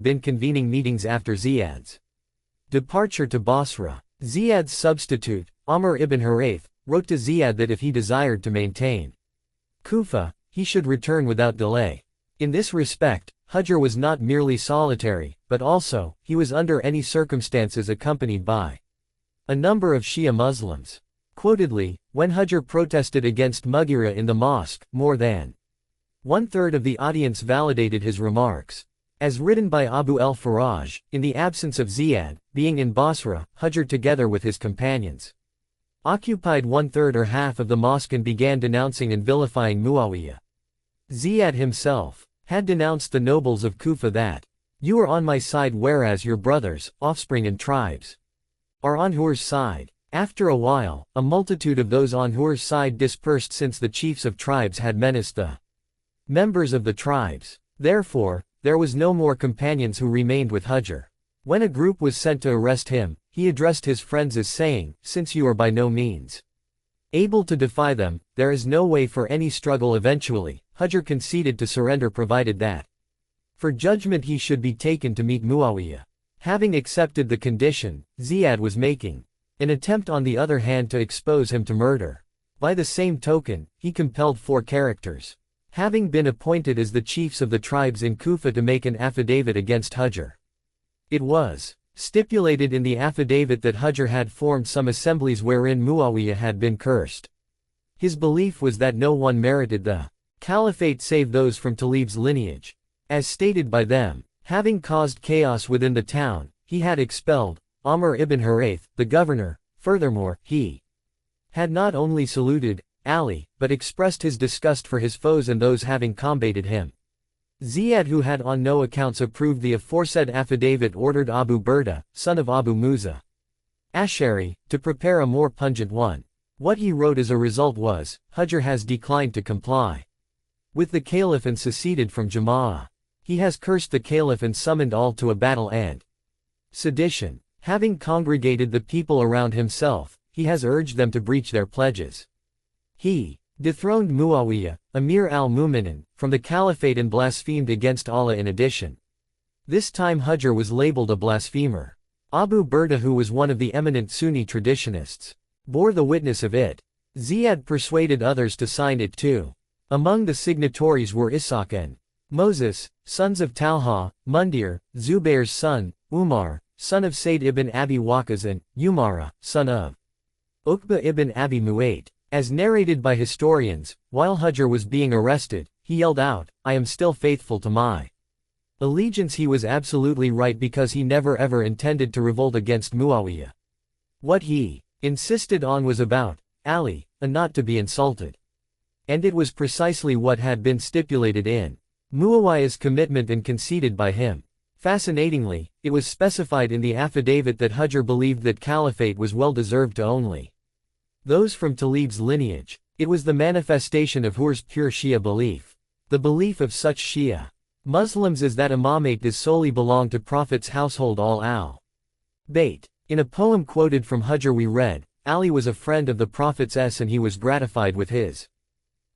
been convening meetings after Ziyad's departure to Basra. Ziyad's substitute, Amr ibn Hurayth, wrote to Ziyad that if he desired to maintain Kufa, he should return without delay. In this respect, Hujr was not merely solitary, but also, he was under any circumstances accompanied by a number of Shia Muslims. Quotedly, when Hujr protested against Mughira in the mosque, more than one-third of the audience validated his remarks. As written by Abu al-Faraj, in the absence of Ziyad, being in Basra, Hujr together with his companions occupied one-third or half of the mosque and began denouncing and vilifying Muawiyah. Ziyad himself had denounced the nobles of Kufa that, "You are on my side whereas your brothers, offspring and tribes are on Hur's side." After a while, a multitude of those on Hur's side dispersed since the chiefs of tribes had menaced the members of the tribes. Therefore, there was no more companions who remained with Hujr. When a group was sent to arrest him, he addressed his friends as saying, "Since you are by no means able to defy them, there is no way for any struggle eventually." Hujr conceded to surrender provided that for judgment he should be taken to meet Muawiyah. Having accepted the condition, Ziyad was making an attempt on the other hand to expose him to murder. By the same token, he compelled 4 characters, having been appointed as the chiefs of the tribes in Kufa, to make an affidavit against Hujr. It was stipulated in the affidavit that Hujr had formed some assemblies wherein Muawiyah had been cursed. His belief was that no one merited the caliphate save those from Talib's lineage. As stated by them, having caused chaos within the town, he had expelled Amr ibn Hurayth, the governor. Furthermore, he had not only saluted Ali, but expressed his disgust for his foes and those having combated him. Ziyad, who had on no accounts approved the aforesaid affidavit, ordered Abu Burda, son of Abu Musa Ash'ari, to prepare a more pungent one. What he wrote as a result was, "Hujr has declined to comply with the caliph and seceded from Jama'ah. He has cursed the caliph and summoned all to a battle and sedition. Having congregated the people around himself, he has urged them to breach their pledges. He dethroned Muawiyah, Amir al-Mu'minin, from the caliphate and blasphemed against Allah in addition." This time Hujr was labeled a blasphemer. Abu Burda, who was one of the eminent Sunni traditionists, bore the witness of it. Ziyad persuaded others to sign it too. Among the signatories were Ishaq and Moses, sons of Talha, Mundir, Zubair's son, Umar, son of Sayd ibn Abi Waqqas, and Umara, son of Uqba ibn Abi Mu'ayt. As narrated by historians, while Hujr was being arrested, he yelled out, "I am still faithful to my allegiance." He was absolutely right, because he never ever intended to revolt against Muawiyah. What he insisted on was about Ali, and not to be insulted. And it was precisely what had been stipulated in Muawiyah's commitment and conceded by him. Fascinatingly, it was specified in the affidavit that Hujr believed that caliphate was well deserved to only those from Talib's lineage. It was the manifestation of Hur's pure Shia belief. The belief of such Shia Muslims is that imamate does solely belong to Prophet's household al-Bayt. In a poem quoted from Hujr we read, "Ali was a friend of the Prophet's and he was gratified with his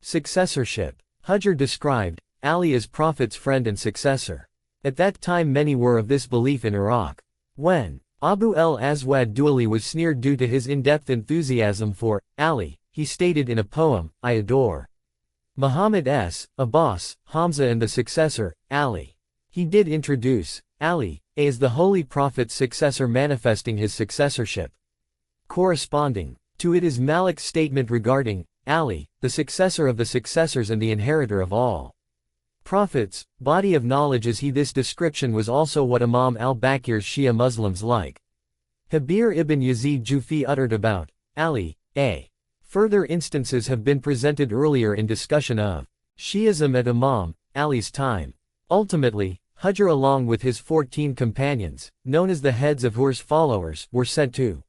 successorship." Hujr described Ali as Prophet's friend and successor. At that time many were of this belief in Iraq. When Abu al-Aswad Duali was sneered due to his in-depth enthusiasm for Ali, he stated in a poem, "I adore Muhammad Abbas, Hamza and the successor, Ali." He did introduce Ali as the Holy Prophet's successor, manifesting his successorship. Corresponding to it is Malik's statement regarding Ali, the successor of the successors and the inheritor of all prophets, body of knowledge as he. This description was also what Imam al-Baqir's Shia Muslims like Habir ibn Yazid Jufi uttered about Ali. Further instances have been presented earlier in discussion of Shi'ism at Imam Ali's time. Ultimately, Hujr along with his 14 companions, known as the heads of Hur's followers, were sent to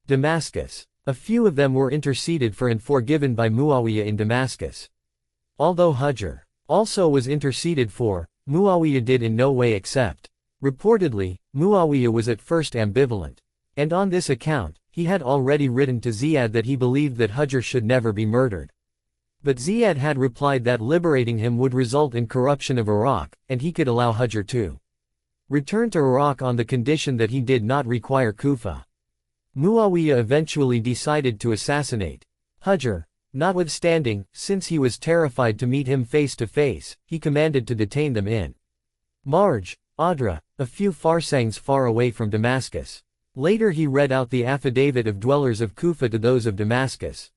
Damascus. A few of them were interceded for and forgiven by Muawiyah in Damascus. Although Hujr also was interceded for, Muawiyah did in no way accept. Reportedly, Muawiyah was at first ambivalent. And on this account, he had already written to Ziyad that he believed that Hujr should never be murdered. But Ziyad had replied that liberating him would result in corruption of Iraq, and he could allow Hujr to returned to Iraq on the condition that he did not require Kufa. Muawiyah eventually decided to assassinate Hujr. Notwithstanding, since he was terrified to meet him face to face, he commanded to detain them in Marj, Adra, a few farsangs far away from Damascus. Later he read out the affidavit of dwellers of Kufa to those of Damascus,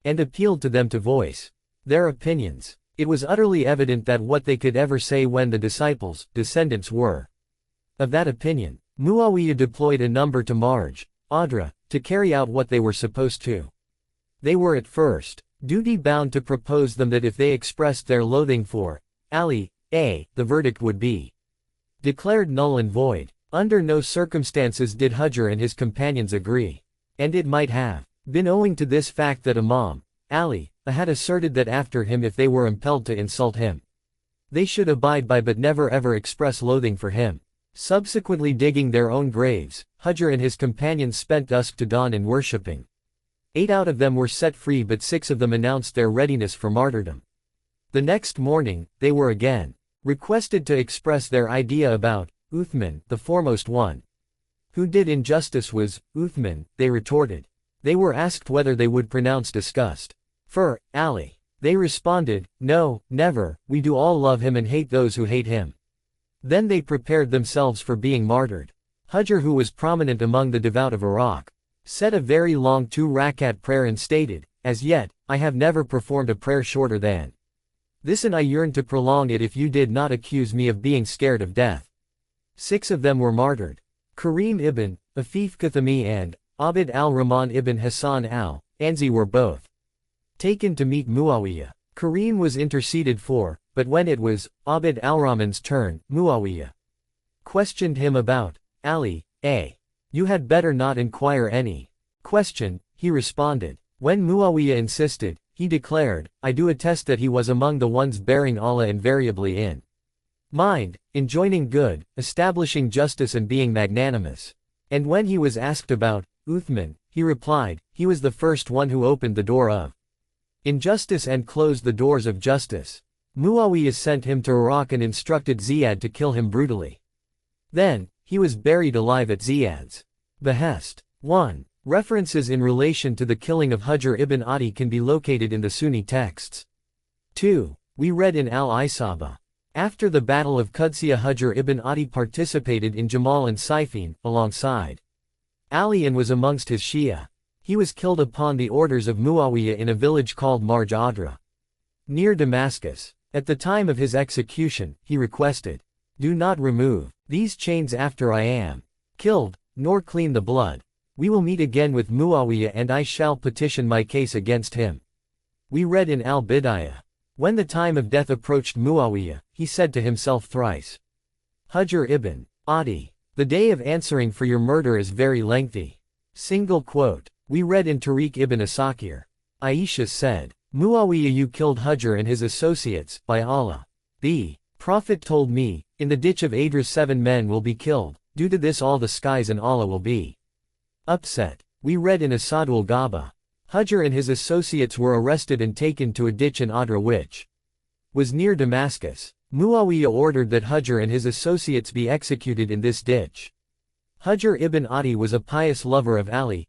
and appealed to them to voice their opinions. It was utterly evident that what they could ever say when the disciples, descendants were of that opinion. Muawiyah deployed a number to Marj, Adra, to carry out what they were supposed to. They were at first duty-bound to propose them that if they expressed their loathing for Ali, the verdict would be declared null and void. Under no circumstances did Hujr and his companions agree. And it might have been owing to this fact that Imam Ali had asserted that after him if they were impelled to insult him, they should abide by but never ever express loathing for him. Subsequently digging their own graves, Hujr and his companions spent dusk to dawn in worshipping. 8 out of them were set free but 6 of them announced their readiness for martyrdom. The next morning, they were again requested to express their idea about Uthman, the foremost one. Who did injustice was Uthman, they retorted. They were asked whether they would pronounce disgust for Ali. They responded, no, never, we do all love him and hate those who hate him. Then they prepared themselves for being martyred. Hujr, who was prominent among the devout of Iraq, said a very long 2-rakat prayer and stated, as yet, I have never performed a prayer shorter than this and I yearn to prolong it if you did not accuse me of being scared of death. 6 of them were martyred. Karim ibn Afif Kathami and Abd al-Rahman ibn Hassan al-Anzi were both taken to meet Muawiyah. Karim was interceded for, but when it was Abd al-Rahman's turn, Muawiyah questioned him about Ali, You had better not inquire any question, he responded. When Muawiyah insisted, he declared, I do attest that he was among the ones bearing Allah invariably in mind, enjoining good, establishing justice and being magnanimous. And when he was asked about Uthman, he replied, he was the first one who opened the door of injustice and closed the doors of justice. Muawiyah sent him to Iraq and instructed Ziyad to kill him brutally. Then, he was buried alive at Ziyad's behest. 1. References in relation to the killing of Hujr ibn Adi can be located in the Sunni texts. 2. We read in Al-Isaba. After the Battle of Qudsiya, Hujr ibn Adi participated in Jamal and Siffin, alongside Ali, and was amongst his Shia. He was killed upon the orders of Muawiyah in a village called Marj Adra, near Damascus. At the time of his execution, he requested, do not remove these chains after I am killed, nor clean the blood. We will meet again with Muawiyah and I shall petition my case against him. We read in Al-Bidayah. When the time of death approached Muawiyah, he said to himself thrice, Hujr ibn Adi, the day of answering for your murder is very lengthy. Single quote. We read in Tariq ibn Asakir. Aisha said, Muawiyah, you killed Hujr and his associates, by Allah. The Prophet told me, in the ditch of Adra 7 men will be killed, due to this all the skies and Allah will be upset. We read in Asadul Gaba. Hujr and his associates were arrested and taken to a ditch in Adra which was near Damascus. Muawiyah ordered that Hujr and his associates be executed in this ditch. Hujr ibn Adi was a pious lover of Ali,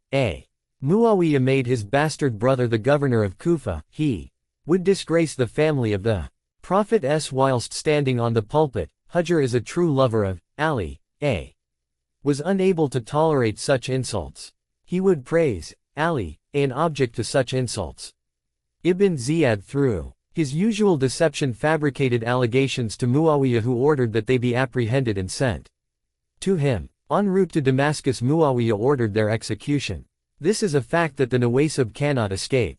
Muawiyah made his bastard brother the governor of Kufa. He would disgrace the family of the Prophet whilst standing on the pulpit. Hujr is a true lover of Ali, was unable to tolerate such insults. He would praise Ali, an object to such insults. Ibn Ziyad, through his usual deception, fabricated allegations to Muawiyah, who ordered that they be apprehended and sent to him. En route to Damascus, Muawiyah ordered their execution. This is a fact that the Nawasib cannot escape.